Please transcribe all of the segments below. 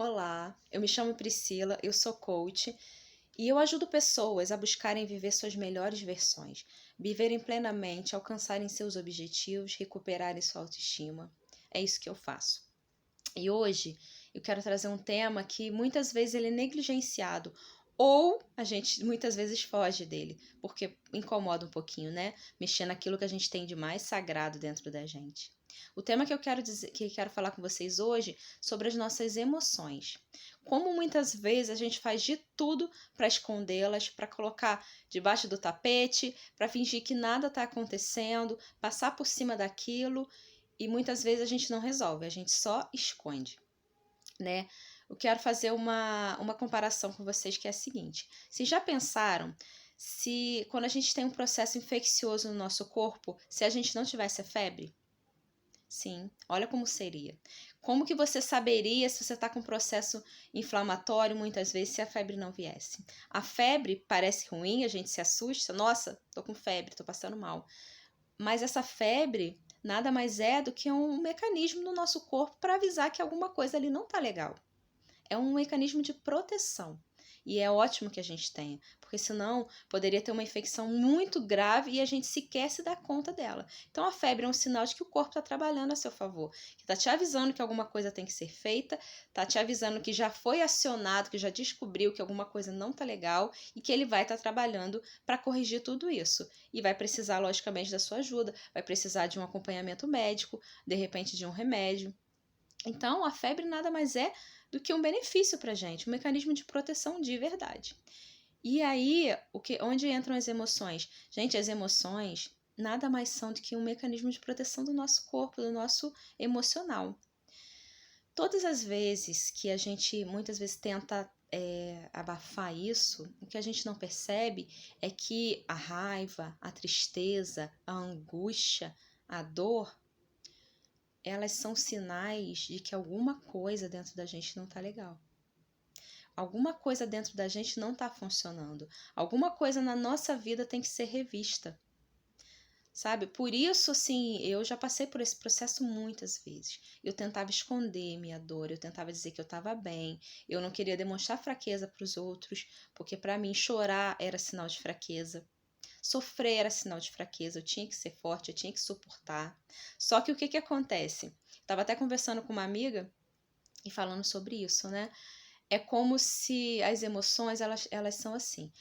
Olá, eu me chamo Priscila, eu sou coach e eu ajudo pessoas a buscarem viver suas melhores versões, viverem plenamente, alcançarem seus objetivos, recuperarem sua autoestima. É isso que eu faço. E hoje eu quero trazer um tema que muitas vezes ele é negligenciado ou a gente muitas vezes foge dele, porque incomoda um pouquinho, né? Mexer naquilo que a gente tem de mais sagrado dentro da gente. O tema que eu quero dizer, que eu quero falar com vocês hoje sobre as nossas emoções. Como muitas vezes a gente faz de tudo para escondê-las, para colocar debaixo do tapete, para fingir que nada está acontecendo, passar por cima daquilo e muitas vezes a gente não resolve, a gente só esconde, né? Eu quero fazer uma comparação com vocês que é a seguinte: vocês já pensaram se quando a gente tem um processo infeccioso no nosso corpo, se a gente não tivesse a febre? Sim, olha como seria. Como que você saberia se você está com um processo inflamatório muitas vezes se a febre não viesse? A febre parece ruim, a gente se assusta, nossa, tô com febre, tô passando mal. Mas essa febre nada mais é do que um mecanismo no nosso corpo para avisar que alguma coisa ali não tá legal. É um mecanismo de proteção. E é ótimo que a gente tenha, porque senão poderia ter uma infecção muito grave e a gente sequer se dá conta dela. Então a febre é um sinal de que o corpo está trabalhando a seu favor, que está te avisando que alguma coisa tem que ser feita, está te avisando que já foi acionado, que já descobriu que alguma coisa não está legal e que ele vai estar trabalhando para corrigir tudo isso. E vai precisar, logicamente, da sua ajuda, vai precisar de um acompanhamento médico, de repente de um remédio. Então, a febre nada mais é do que um benefício para a gente, um mecanismo de proteção de verdade. E aí, onde entram as emoções? Gente, as emoções nada mais são do que um mecanismo de proteção do nosso corpo, do nosso emocional. Todas as vezes que a gente muitas vezes tenta abafar isso, o que a gente não percebe é que a raiva, a tristeza, a angústia, a dor, elas são sinais de que alguma coisa dentro da gente não tá legal. Alguma coisa dentro da gente não tá funcionando. Alguma coisa na nossa vida tem que ser revista. Sabe? Por isso, assim, eu já passei por esse processo muitas vezes. Eu tentava esconder minha dor, eu tentava dizer que eu estava bem, eu não queria demonstrar fraqueza para os outros, porque para mim chorar era sinal de fraqueza. Sofrer era sinal de fraqueza, eu tinha que ser forte, eu tinha que suportar. Só que o que acontece? Estava até conversando com uma amiga e falando sobre isso, né? É como se as emoções, elas são assim.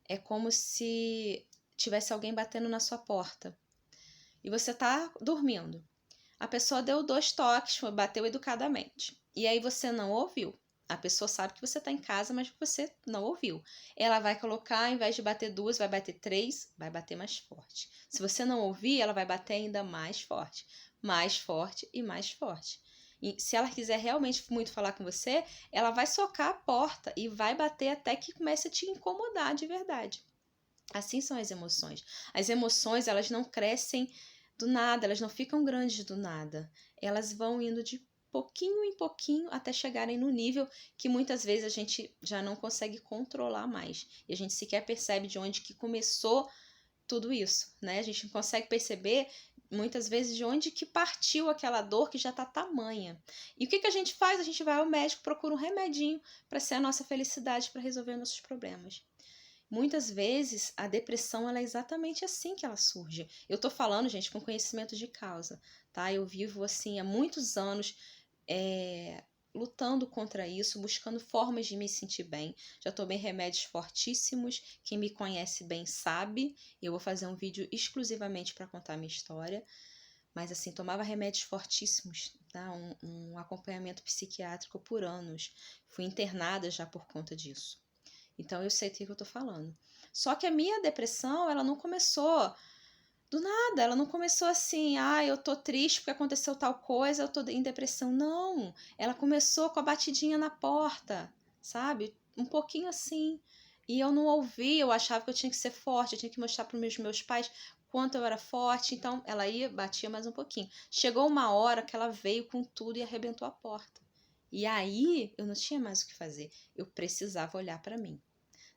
É como se tivesse alguém batendo na sua porta e você tá dormindo. A pessoa deu 2 toques, bateu educadamente. E aí você não ouviu. A pessoa sabe que você está em casa, mas você não ouviu. Ela vai colocar, ao invés de bater 2, vai bater 3, vai bater mais forte. Se você não ouvir, ela vai bater ainda mais forte e mais forte. E se ela quiser realmente muito falar com você, ela vai socar a porta e vai bater até que comece a te incomodar de verdade. Assim são as emoções. As emoções, elas não crescem do nada, elas não ficam grandes do nada. Elas vão indo de pouquinho em pouquinho até chegarem no nível que muitas vezes a gente já não consegue controlar mais. E a gente sequer percebe de onde que começou tudo isso, né? A gente não consegue perceber muitas vezes de onde que partiu aquela dor que já tá tamanha. E o que a gente faz? A gente vai ao médico, procura um remedinho para ser a nossa felicidade, para resolver nossos problemas. Muitas vezes a depressão ela é exatamente assim que ela surge. Eu tô falando, gente, com conhecimento de causa, tá? Eu vivo assim há muitos anos lutando contra isso, buscando formas de me sentir bem. Já tomei remédios fortíssimos, quem me conhece bem sabe. Eu vou fazer um vídeo exclusivamente para contar a minha história. Mas assim, tomava remédios fortíssimos, tá? Um acompanhamento psiquiátrico por anos. Fui internada já por conta disso. Então eu sei do que eu tô falando. Só que a minha depressão, ela não começou do nada, ela não começou assim, eu tô triste porque aconteceu tal coisa, eu tô em depressão. Não, ela começou com a batidinha na porta, sabe? Um pouquinho assim. E eu não ouvi, eu achava que eu tinha que ser forte, eu tinha que mostrar para os meus pais quanto eu era forte. Então ela ia, batia mais um pouquinho. Chegou uma hora que ela veio com tudo e arrebentou a porta. E aí eu não tinha mais o que fazer, eu precisava olhar para mim,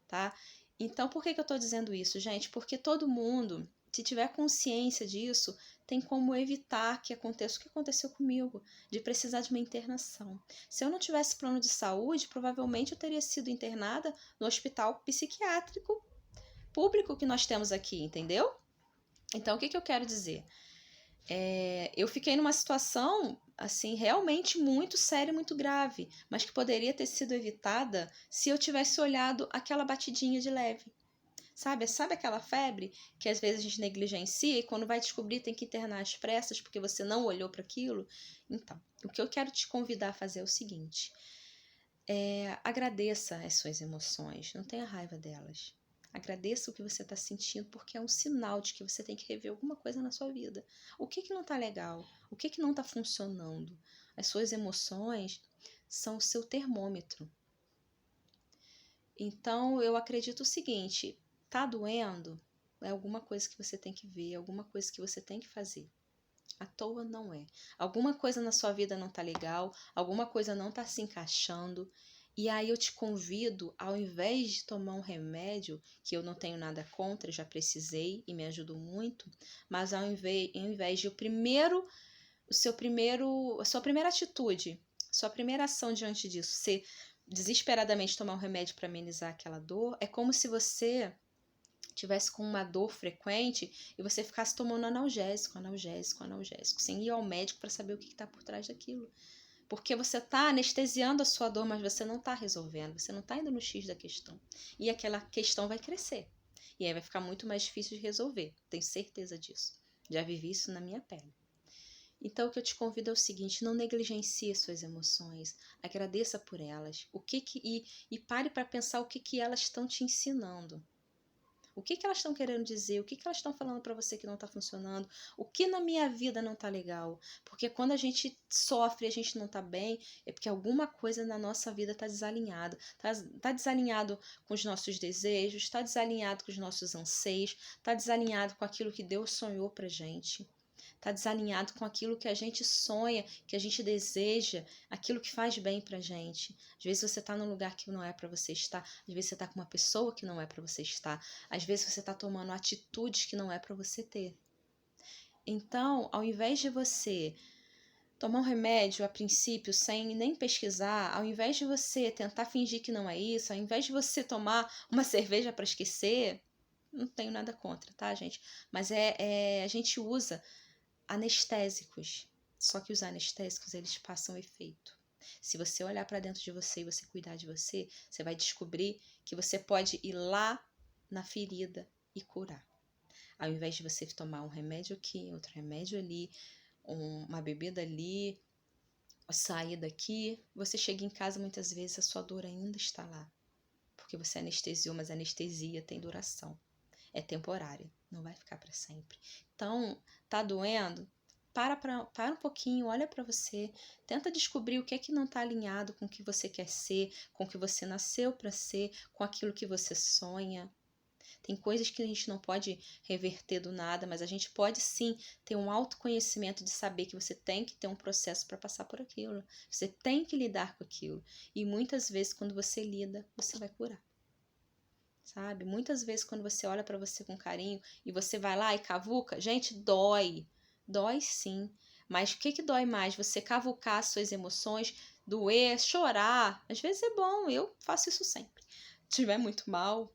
tá? Então, por que eu tô dizendo isso, gente? Porque todo mundo se tiver consciência disso, tem como evitar que aconteça o que aconteceu comigo, de precisar de uma internação. Se eu não tivesse plano de saúde, provavelmente eu teria sido internada no hospital psiquiátrico público que nós temos aqui, entendeu? Então, o que eu quero dizer? Eu fiquei numa situação, assim, realmente muito séria e muito grave, mas que poderia ter sido evitada se eu tivesse olhado aquela batidinha de leve. Sabe aquela febre que às vezes a gente negligencia e quando vai descobrir tem que internar às pressas porque você não olhou para aquilo? Então, o que eu quero te convidar a fazer é o seguinte: agradeça as suas emoções, não tenha raiva delas. Agradeça o que você está sentindo, porque é um sinal de que você tem que rever alguma coisa na sua vida. O que não está legal? O que não está funcionando? As suas emoções são o seu termômetro. Então, eu acredito o seguinte: tá doendo? É alguma coisa que você tem que ver, alguma coisa que você tem que fazer. À toa não é. Alguma coisa na sua vida não tá legal, alguma coisa não tá se encaixando. E aí eu te convido, ao invés de tomar um remédio, que eu não tenho nada contra, já precisei e me ajudou muito, mas ao invés de a sua primeira atitude, sua primeira ação diante disso, ser desesperadamente tomar um remédio para amenizar aquela dor, é como se você tivesse com uma dor frequente e você ficasse tomando analgésico, sem ir ao médico para saber o que está por trás daquilo. Porque você está anestesiando a sua dor, mas você não está resolvendo, você não está indo no X da questão. E aquela questão vai crescer. E aí vai ficar muito mais difícil de resolver. Tenho certeza disso. Já vivi isso na minha pele. Então, o que eu te convido é o seguinte: não negligencie suas emoções, agradeça por elas, e pare para pensar o que elas estão te ensinando. O que elas estão querendo dizer? O que elas estão falando para você que não está funcionando? O que na minha vida não está legal? Porque quando a gente sofre, a gente não está bem, é porque alguma coisa na nossa vida está desalinhada. Tá desalinhado com os nossos desejos, está desalinhado com os nossos anseios, está desalinhado com aquilo que Deus sonhou para gente. Está desalinhado com aquilo que a gente sonha, que a gente deseja, aquilo que faz bem pra gente. Às vezes você está num lugar que não é para você estar, às vezes você está com uma pessoa que não é para você estar, às vezes você está tomando atitudes que não é para você ter. Então, ao invés de você tomar um remédio a princípio sem nem pesquisar, ao invés de você tentar fingir que não é isso, ao invés de você tomar uma cerveja para esquecer, não tenho nada contra, tá, gente? Mas a gente usa anestésicos. Só que os anestésicos, eles passam efeito. Se você olhar para dentro de você e você cuidar de você, você vai descobrir que você pode ir lá na ferida e curar. Ao invés de você tomar um remédio aqui, outro remédio ali, uma bebida ali, sair daqui, você chega em casa, muitas vezes a sua dor ainda está lá. Porque você anestesiou, mas a anestesia tem duração. É temporária, não vai ficar para sempre. Então, tá doendo? Para um pouquinho, olha para você, tenta descobrir o que é que não está alinhado com o que você quer ser, com o que você nasceu para ser, com aquilo que você sonha. Tem coisas que a gente não pode reverter do nada, mas a gente pode sim ter um autoconhecimento de saber que você tem que ter um processo para passar por aquilo. Você tem que lidar com aquilo. E muitas vezes, quando você lida, você vai curar. Sabe? Muitas vezes quando você olha para você com carinho e você vai lá e cavuca, gente, dói. Dói sim. Mas o que dói mais? Você cavucar suas emoções, doer, chorar. Às vezes é bom, eu faço isso sempre. Se estiver muito mal,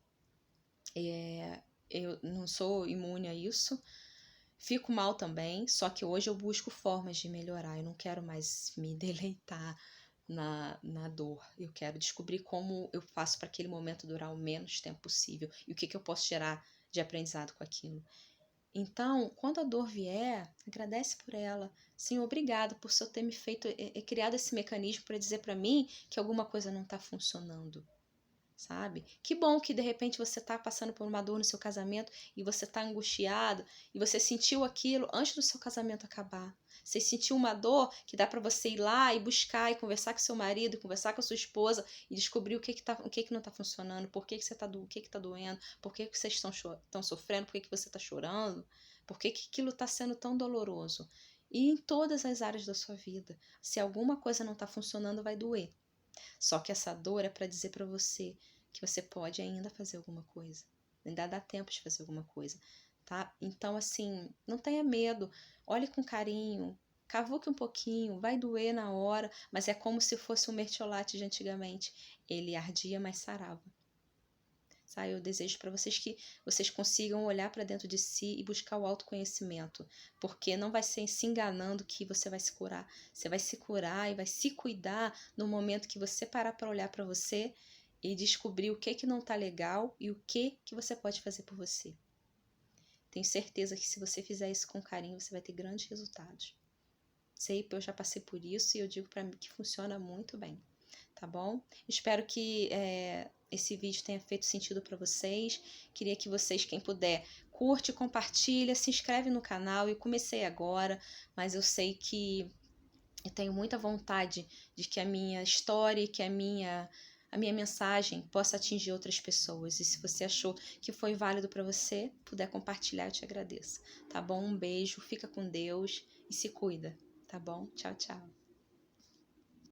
eu não sou imune a isso. Fico mal também, só que hoje eu busco formas de melhorar. Eu não quero mais me deleitar na dor. Eu quero descobrir como eu faço para aquele momento durar o menos tempo possível e o que eu posso tirar de aprendizado com aquilo. Então, quando a dor vier, agradece por ela. Sim, obrigada por ter me feito, criado esse mecanismo para dizer para mim que alguma coisa não está funcionando. Sabe? Que bom que de repente você está passando por uma dor no seu casamento e você está angustiado e você sentiu aquilo antes do seu casamento acabar. Você sentiu uma dor que dá para você ir lá e buscar e conversar com seu marido, conversar com a sua esposa e descobrir o que não está funcionando, por que você tá o que está doendo, por que vocês estão sofrendo, por que você está chorando, por que aquilo está sendo tão doloroso. E em todas as áreas da sua vida, se alguma coisa não está funcionando, vai doer. Só que essa dor é para dizer para você que você pode ainda fazer alguma coisa. Ainda dá tempo de fazer alguma coisa. tá? Então, assim, não tenha medo, olhe com carinho, cavuque um pouquinho, vai doer na hora, mas é como se fosse um mertiolate de antigamente. Ele ardia, mas sarava. Sabe? Eu desejo para vocês que vocês consigam olhar para dentro de si e buscar o autoconhecimento, porque não vai ser se enganando que você vai se curar. Você vai se curar e vai se cuidar no momento que você parar para olhar para você e descobrir o que não tá legal e o que você pode fazer por você. Tenho certeza que se você fizer isso com carinho, você vai ter grandes resultados. Sei, porque eu já passei por isso e eu digo para mim que funciona muito bem, tá bom? Espero que esse vídeo tenha feito sentido para vocês. Queria que vocês, quem puder, curte, compartilha, se inscreve no canal. Eu comecei agora, mas eu sei que eu tenho muita vontade de que a minha história e que a minha mensagem possa atingir outras pessoas. E se você achou que foi válido para você, puder compartilhar, eu te agradeço. Tá bom? Um beijo, fica com Deus e se cuida. Tá bom? Tchau, tchau.